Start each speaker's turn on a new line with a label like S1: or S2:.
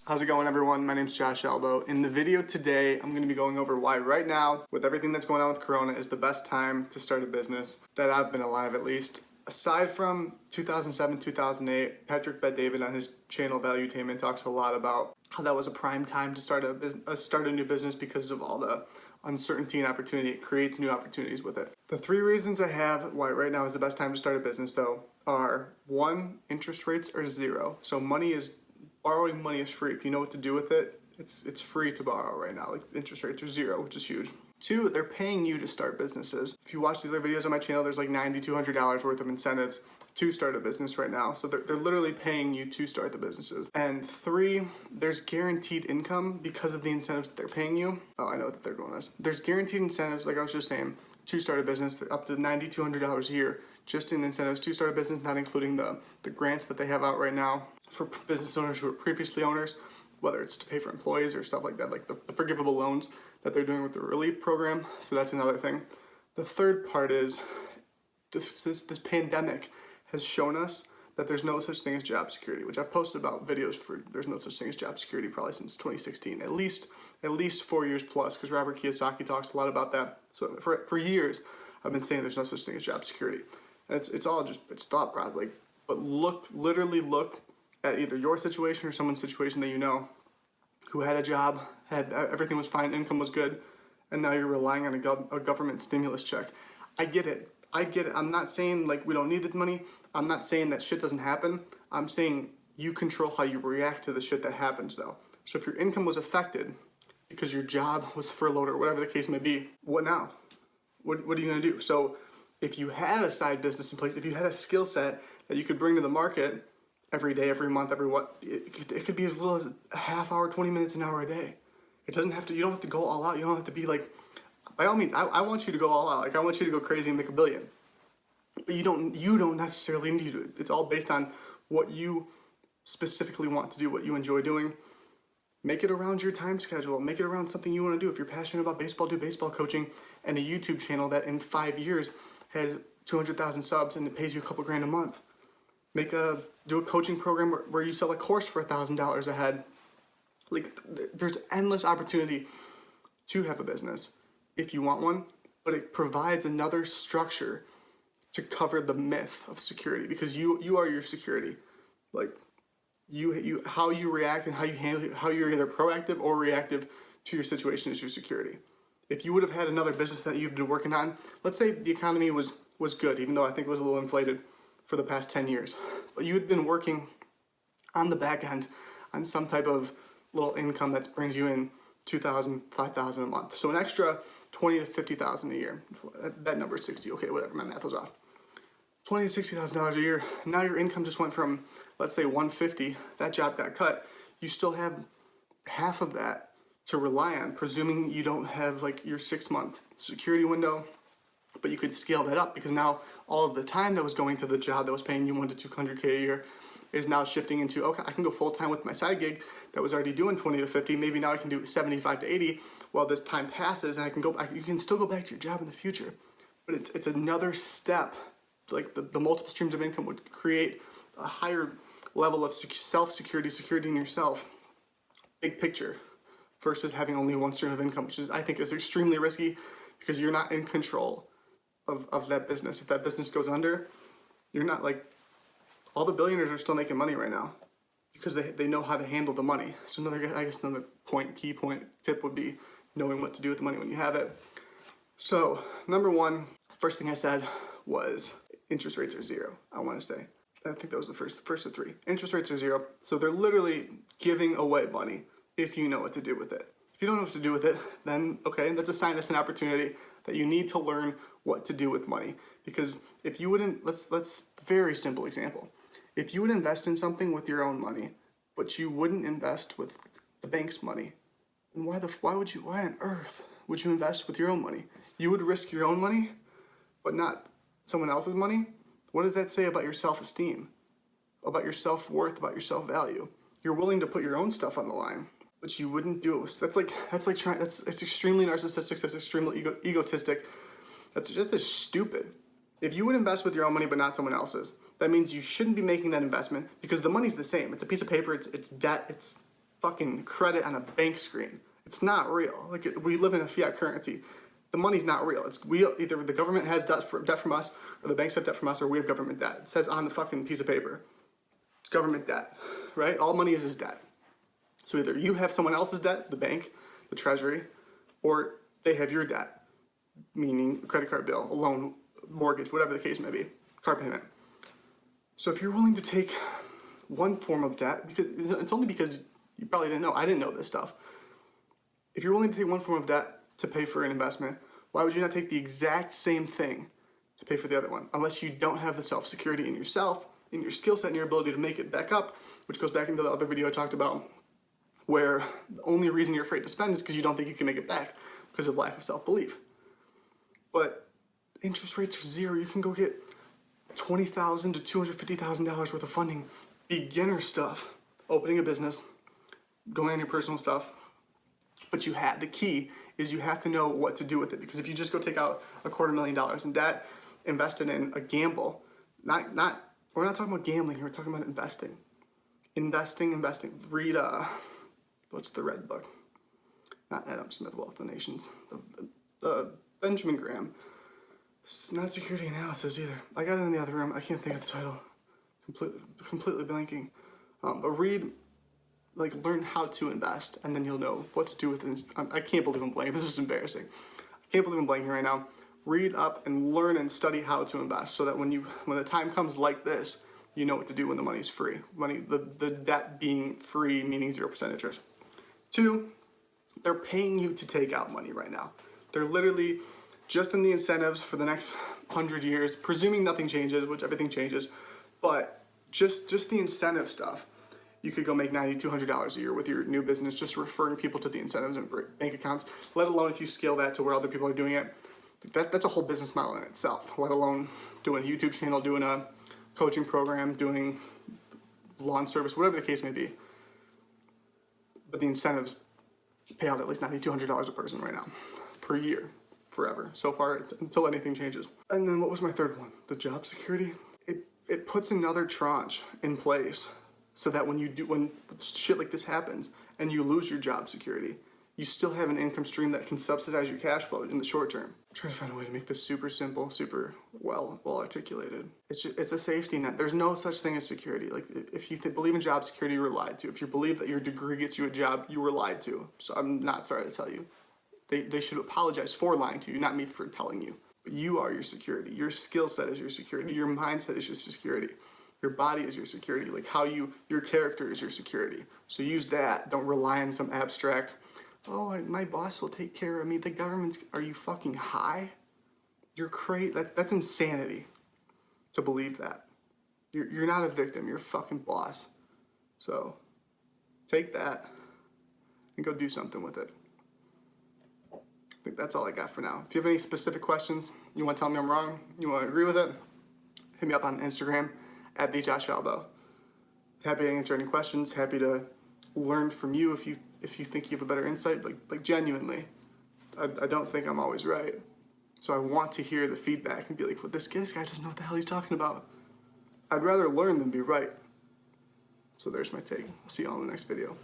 S1: How's it going, everyone? My name's Josh Elbow. In the video today, I'm going to be going over why right now, with everything that's going on with Corona, is the best time to start a business that I've been alive at least. Aside from 2007, 2008, Patrick Bet-David on his channel Valuetainment talks a lot about how that was a prime time to start a new business because of all the uncertainty and opportunity. It creates new opportunities with it. The three reasons I have why right now is the best time to start a business, though, are one, interest rates are zero. So borrowing money is free. If you know what to do with it, it's free to borrow right now. Like, interest rates are zero, which is huge. Two, they're paying you to start businesses. If you watch the other videos on my channel, there's like $90, $200 worth of incentives to start a business right now. So they're literally paying you to start the businesses. And three, there's guaranteed income because of the incentives that they're paying you. Oh, I know what the third one is. There's guaranteed incentives, like I was just saying, to start a business, up to $90, $200 a year, just in incentives to start a business, not including the grants that they have out right now for business owners who were previously owners, whether it's to pay for employees or stuff like that, like the forgivable loans that they're doing with the relief program. So that's another thing. The third part is this pandemic has shown us that there's no such thing as job security, which I've posted about videos for. There's no such thing as job security probably since 2016, at least 4 years plus, because Robert Kiyosaki talks a lot about that. So for years, I've been saying there's no such thing as job security, and it's all just thought process. Like, but literally look at either your situation or someone's situation that you know, who had a job, had everything was fine, income was good, and now you're relying on a government stimulus check. I get it. I'm not saying like we don't need the money. I'm not saying that shit doesn't happen. I'm saying you control how you react to the shit that happens, though. So if your income was affected because your job was furloughed or whatever the case may be, what now? What are you gonna do? So if you had a side business in place, if you had a skill set that you could bring to the market every day, every month, it could be as little as a half hour, 20 minutes, an hour a day. It doesn't have to, you don't have to go all out. You don't have to be like, by all means, I want you to go all out. Like, I want you to go crazy and make $1 billion. But you don't necessarily need to. It's all based on what you specifically want to do, what you enjoy doing. Make it around your time schedule. Make it around something you want to do. If you're passionate about baseball, do baseball coaching and a YouTube channel that in 5 years has 200,000 subs and it pays you a couple grand a month. Do a coaching program where you sell a course for $1,000 a head. Like, there's endless opportunity to have a business if you want one, but it provides another structure to cover the myth of security, because you are your security. Like, you how you react and how you handle it, how you're either proactive or reactive to your situation is your security. If you would have had another business that you've been working on, let's say the economy was good, even though I think it was a little inflated for the past 10 years, but you had been working on the back end on some type of little income that brings you in $2,000, $5,000 a month. So an extra $20,000 to $50,000 a year. That number is 60. Okay, whatever. My math was off. $20,000 to $60,000 a year. Now your income just went from, let's say, $150,000. That job got cut. You still have half of that to rely on, presuming you don't have like your 6-month security window. But you could scale that up, because now all of the time that was going to the job that was paying you $100,000 to $200,000 a year is now shifting into, okay, I can go full time with my side gig that was already doing 20 to 50. Maybe now I can do 75 to 80 while this time passes, and I can go back. You can still go back to your job in the future, but it's another step. Like the multiple streams of income would create a higher level of self-security, security in yourself, big picture, versus having only one stream of income, which I think is extremely risky, because you're not in control of that business. If that business goes under, you're not, like, all the billionaires are still making money right now because they know how to handle the money. So another key point tip would be knowing what to do with the money when you have it. So number one, first thing I said was interest rates are zero. I want to say, I think that was the first of three. Interest rates are zero. So they're literally giving away money if you know what to do with it. If you don't know what to do with it, then okay, that's a sign, that's an opportunity that you need to learn what to do with money. Because if you wouldn't, let's very simple example. If you would invest in something with your own money, but you wouldn't invest with the bank's money, then why on earth would you invest with your own money? You would risk your own money, but not someone else's money? What does that say about your self-esteem, about your self-worth, about your self-value? You're willing to put your own stuff on the line, but you wouldn't do it. It's extremely narcissistic. That's extremely egotistic. That's just stupid. If you would invest with your own money but not someone else's, that means you shouldn't be making that investment, because the money's the same. It's a piece of paper. It's debt. fucking credit on a bank screen. It's not real. Like, we live in a fiat currency. The money's not real. Either the government has debt from us, or the banks have debt from us, or we have government debt. It says on the fucking piece of paper. It's government debt, right? All money is debt. So either you have someone else's debt, the bank, the treasury, or they have your debt, meaning a credit card bill, a loan, mortgage, whatever the case may be, car payment. So if you're willing to take one form of debt, because it's only because you probably didn't know, I didn't know this stuff. If you're willing to take one form of debt to pay for an investment, why would you not take the exact same thing to pay for the other one? Unless you don't have the self-security in yourself, in your skill set, and your ability to make it back up, which goes back into the other video I talked about, where the only reason you're afraid to spend is because you don't think you can make it back because of lack of self-belief. But interest rates are zero. You can go get $20,000 to $250,000 worth of funding, beginner stuff, opening a business, going on your personal stuff. But the key is you have to know what to do with it, because if you just go take out $250,000 in debt, invest it in a gamble, we're not talking about gambling here, we're talking about investing. Investing. Read, what's the red book? Not Adam Smith, Wealth of Nations. The Benjamin Graham. It's not security analysis either. I got it in the other room. I can't think of the title. Completely blanking. But read, learn how to invest, and then you'll know what to do with it. I can't believe I'm blanking. This is embarrassing. I can't believe I'm blanking right now. Read up and learn and study how to invest, so that when the time comes like this, you know what to do when the money's free. The debt being free, meaning 0% interest. 2, they're paying you to take out money right now. They're literally just in the incentives for the next 100 years, presuming nothing changes, which everything changes, but just the incentive stuff. You could go make $90, $200 a year with your new business, just referring people to the incentives and bank accounts, let alone if you scale that to where other people are doing it. That's a whole business model in itself, let alone doing a YouTube channel, doing a coaching program, doing lawn service, whatever the case may be. But the incentives pay out at least $90, $200 a person right now, per year, forever, so far, until anything changes. And then what was my third one? The job security? It puts another tranche in place so that when shit like this happens and you lose your job security, you still have an income stream that can subsidize your cash flow in the short term. I'm trying to find a way to make this super simple, super well articulated. It's a safety net. There's no such thing as security. Like, if you believe in job security, you were lied to. If you believe that your degree gets you a job, you were lied to. So I'm not sorry to tell you. They should apologize for lying to you, not me for telling you. But you are your security. Your skill set is your security. Your mindset is your security. Your body is your security. Like your character is your security. So use that. Don't rely on some abstract, oh, my boss will take care of me. The government's, are you fucking high? You're crazy. That's insanity to believe that. You're not a victim. You're a fucking boss. So take that and go do something with it. I think that's all I got for now. If you have any specific questions, you want to tell me I'm wrong, you want to agree with it, hit me up on Instagram at @TheJoshAlbo. Happy to answer any questions. Happy to learn from you if you think you have a better insight. Like genuinely, I don't think I'm always right. So I want to hear the feedback and be like, well, this guy doesn't know what the hell he's talking about. I'd rather learn than be right. So there's my take. I'll see you all in the next video.